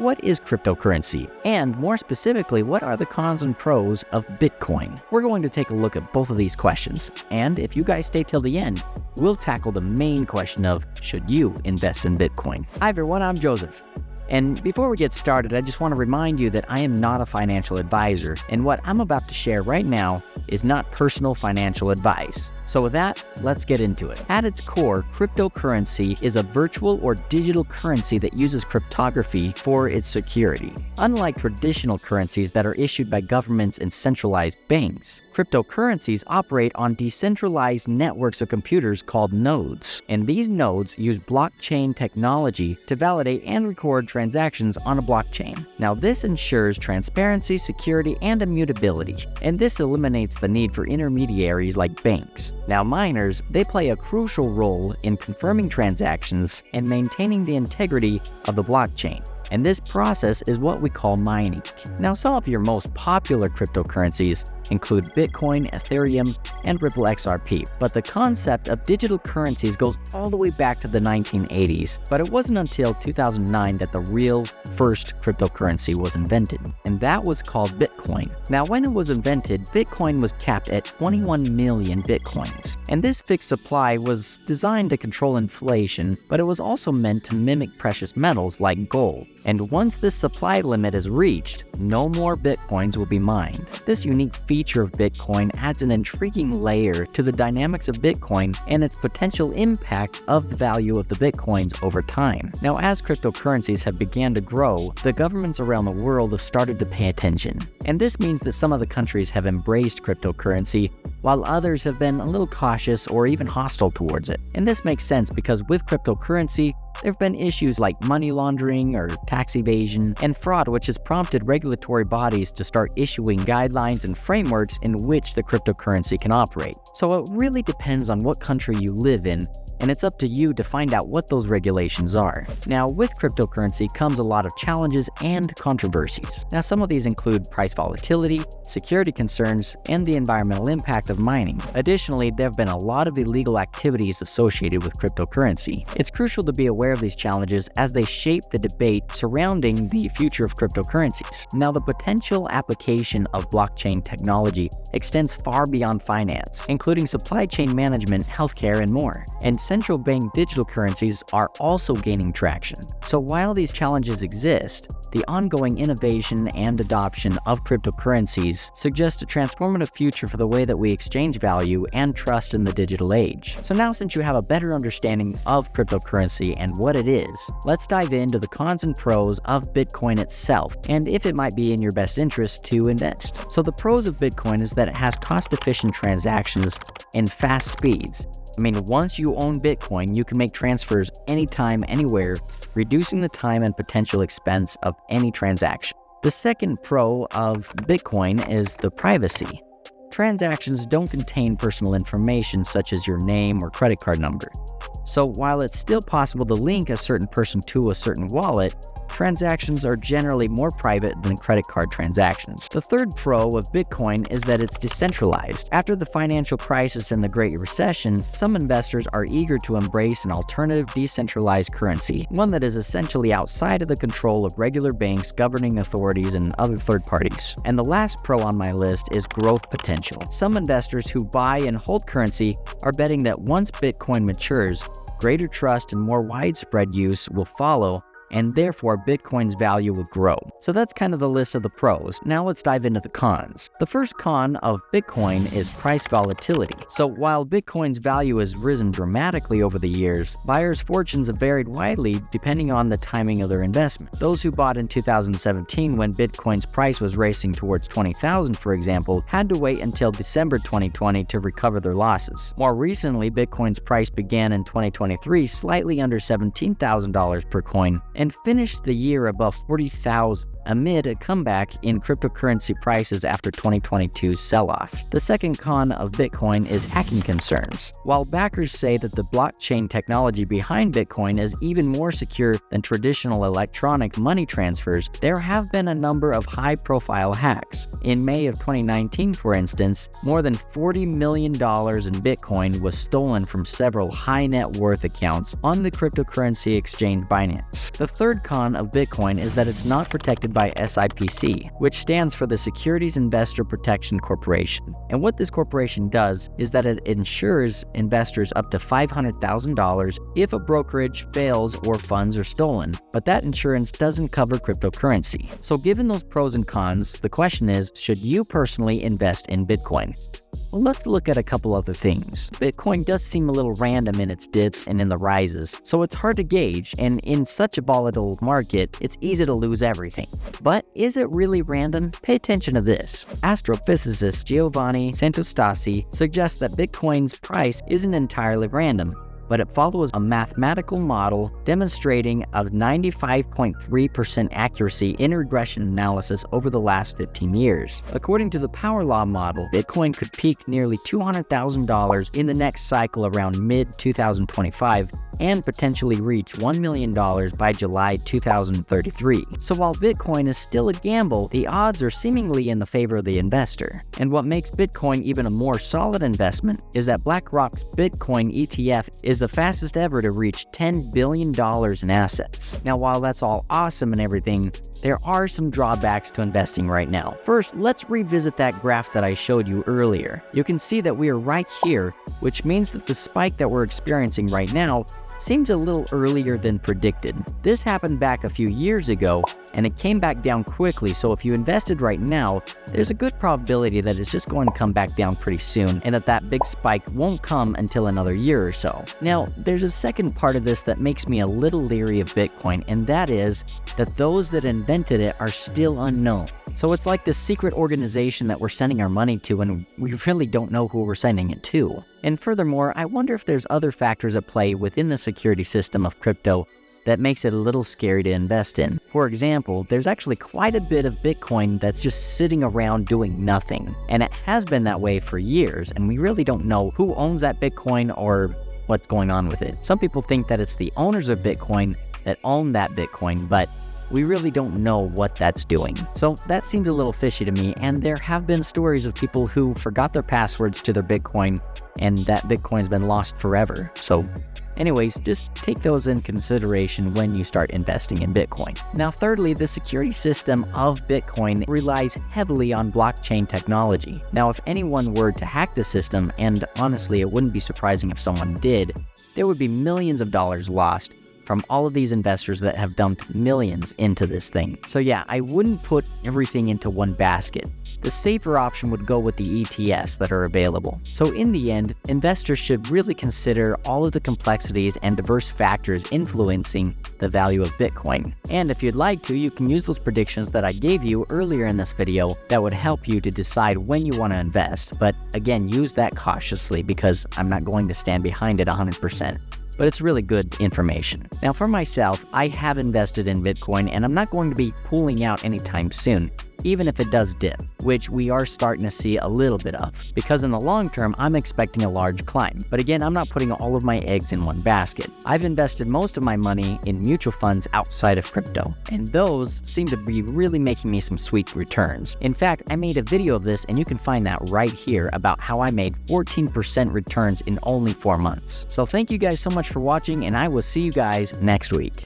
what is cryptocurrency? And more specifically, what are the cons and pros of Bitcoin? We're going to take a look at both of these questions. And if you guys stay till the end, we'll tackle the main question of, should you invest in Bitcoin? Hi everyone, I'm Joseph. And before we get started, I just want to remind you that I am not a financial advisor, and what I'm about to share right now is not personal financial advice. So with that, let's get into it. At its core, cryptocurrency is a virtual or digital currency that uses cryptography for its security. Unlike traditional currencies that are issued by governments and centralized banks, cryptocurrencies operate on decentralized networks of computers called nodes. And these nodes use blockchain technology to validate and record transactions on a blockchain. Now, this ensures transparency, security, and immutability. And this eliminates the need for intermediaries like banks. Now, miners, they play a crucial role in confirming transactions and maintaining the integrity of the blockchain. And this process is what we call mining. Now, some of your most popular cryptocurrencies include Bitcoin, Ethereum, and Ripple XRP. But the concept of digital currencies goes all the way back to the 1980s. But it wasn't until 2009 that the real first cryptocurrency was invented, and that was called Bitcoin. Now, when it was invented, Bitcoin was capped at 21 million Bitcoins. And this fixed supply was designed to control inflation, but it was also meant to mimic precious metals like gold. And once this supply limit is reached, no more Bitcoins will be mined. This unique feature of Bitcoin adds an intriguing layer to the dynamics of Bitcoin and its potential impact of the value of the Bitcoins over time. Now, as cryptocurrencies have begun to grow, the governments around the world have started to pay attention. And this means that some of the countries have embraced cryptocurrency, while others have been a little cautious or even hostile towards it. And this makes sense because with cryptocurrency, there have been issues like money laundering or tax evasion and fraud, which has prompted regulatory bodies to start issuing guidelines and frameworks in which the cryptocurrency can operate. So it really depends on what country you live in, and it's up to you to find out what those regulations are. Now, with cryptocurrency comes a lot of challenges and controversies. Now, some of these include price volatility, security concerns, and the environmental impact of mining. Additionally, there have been a lot of illegal activities associated with cryptocurrency. It's crucial to be aware of these challenges as they shape the debate surrounding the future of cryptocurrencies. Now, the potential application of blockchain technology extends far beyond finance, including supply chain management, healthcare, and more. And central bank digital currencies are also gaining traction. So while these challenges exist, the ongoing innovation and adoption of cryptocurrencies suggests a transformative future for the way that we exchange value and trust in the digital age. So now, since you have a better understanding of cryptocurrency and what it is, let's dive into the cons and pros of Bitcoin itself, and if it might be in your best interest to invest. So the pros of Bitcoin is that it has cost-efficient transactions and fast speeds. I mean, once you own Bitcoin, you can make transfers anytime, anywhere, reducing the time and potential expense of any transaction. The second pro of Bitcoin is the privacy. Transactions don't contain personal information such as your name or credit card number. So while it's still possible to link a certain person to a certain wallet, transactions are generally more private than credit card transactions. The third pro of Bitcoin is that it's decentralized. After the financial crisis and the Great Recession, some investors are eager to embrace an alternative decentralized currency, one that is essentially outside of the control of regular banks, governing authorities, and other third parties. And the last pro on my list is growth potential. Some investors who buy and hold currency are betting that once Bitcoin matures, greater trust and more widespread use will follow, and therefore Bitcoin's value will grow. So that's kind of the list of the pros. Now let's dive into the cons. The first con of Bitcoin is price volatility. So while Bitcoin's value has risen dramatically over the years, buyers' fortunes have varied widely depending on the timing of their investment. Those who bought in 2017 when Bitcoin's price was racing towards $20,000, for example, had to wait until December 2020 to recover their losses. More recently, Bitcoin's price began in 2023 slightly under $17,000 per coin and finished the year above $40,000. amid a comeback in cryptocurrency prices after 2022's sell-off. The second con of Bitcoin is hacking concerns. While backers say that the blockchain technology behind Bitcoin is even more secure than traditional electronic money transfers, there have been a number of high-profile hacks. In May of 2019, for instance, more than $40 million in Bitcoin was stolen from several high-net-worth accounts on the cryptocurrency exchange Binance. The third con of Bitcoin is that it's not protected by SIPC, which stands for the Securities Investor Protection Corporation. And what this corporation does is that it insures investors up to $500,000 if a brokerage fails or funds are stolen, but that insurance doesn't cover cryptocurrency. So given those pros and cons, the question is, should you personally invest in Bitcoin? Well, let's look at a couple other things. Bitcoin does seem a little random in its dips and in the rises, so it's hard to gauge, and in such a volatile market, it's easy to lose everything. But is it really random? Pay attention to this. Astrophysicist Giovanni Santostasi suggests that Bitcoin's price isn't entirely random, but it follows a mathematical model demonstrating a 95.3% accuracy in regression analysis over the last 15 years. According to the power law model, Bitcoin could peak nearly $200,000 in the next cycle around mid-2025 and potentially reach $1 million by July 2033. So while Bitcoin is still a gamble, the odds are seemingly in the favor of the investor. And what makes Bitcoin even a more solid investment is that BlackRock's Bitcoin ETF is the fastest ever to reach $10 billion in assets. Now, while that's all awesome and everything, there are some drawbacks to investing right now. First, let's revisit that graph that I showed you earlier. You can see that we are right here, which means that the spike that we're experiencing right now seems a little earlier than predicted. This happened back a few years ago, and it came back down quickly, so if you invested right now, there's a good probability that it's just going to come back down pretty soon, and that big spike won't come until another year or so. Now, there's a second part of this that makes me a little leery of Bitcoin, and that is that those that invented it are still unknown. So it's like this secret organization that we're sending our money to, and we really don't know who we're sending it to. And furthermore, I wonder if there's other factors at play within the security system of crypto that makes it a little scary to invest in. For example, there's actually quite a bit of Bitcoin that's just sitting around doing nothing. And it has been that way for years, and we really don't know who owns that Bitcoin or what's going on with it. Some people think that it's the owners of Bitcoin that own that Bitcoin, but we really don't know what that's doing. So that seems a little fishy to me, and there have been stories of people who forgot their passwords to their Bitcoin, and that Bitcoin's been lost forever. So anyways, just take those in consideration when you start investing in Bitcoin. Now, thirdly, the security system of Bitcoin relies heavily on blockchain technology. Now, if anyone were to hack the system, and honestly, it wouldn't be surprising if someone did, there would be millions of dollars lost from all of these investors that have dumped millions into this thing. So yeah, I wouldn't put everything into one basket. The safer option would go with the ETFs that are available. So in the end, investors should really consider all of the complexities and diverse factors influencing the value of Bitcoin. And if you'd like to, you can use those predictions that I gave you earlier in this video that would help you to decide when you want to invest. But again, use that cautiously because I'm not going to stand behind it 100%. But it's really good information. Now for myself, I have invested in Bitcoin, and I'm not going to be pulling out anytime soon, even if it does dip, which we are starting to see a little bit of, because in the long term, I'm expecting a large climb. But again, I'm not putting all of my eggs in one basket. I've invested most of my money in mutual funds outside of crypto, and those seem to be really making me some sweet returns. In fact, I made a video of this, and you can find that right here about how I made 14% returns in only 4 months. So thank you guys so much for watching, and I will see you guys next week.